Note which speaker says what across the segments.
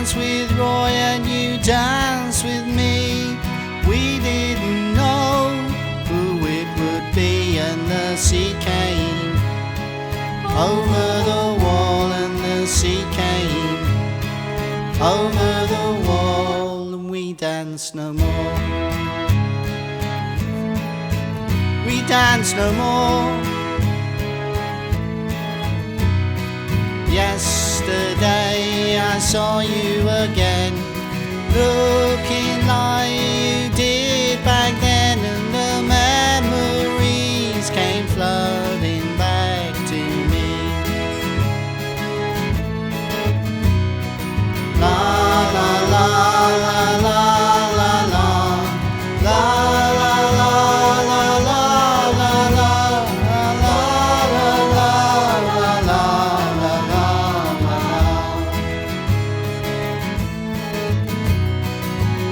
Speaker 1: danced with Roy and you danced with me. We didn't know who it would be, and the sea came over the wall, and the sea came over the wall, and we danced no more. We danced no more. Yesterday I saw you again, looking like you did back then, and the memories came flooding back to me. La la la la la la la la la la la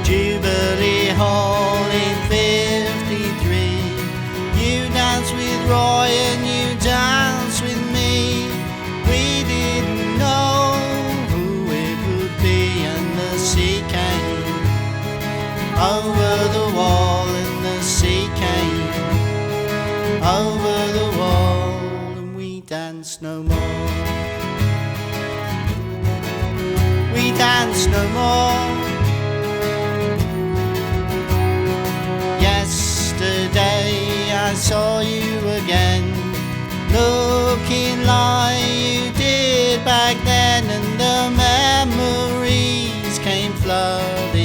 Speaker 1: Jubilee Hall in 53. You danced with Roy and you danced with me. We didn't know who it would be, and the sea came over the wall, and the sea came over the wall, and we danced no more. We danced no more. Yesterday I saw you again, looking like you did back then, and the memories came flooding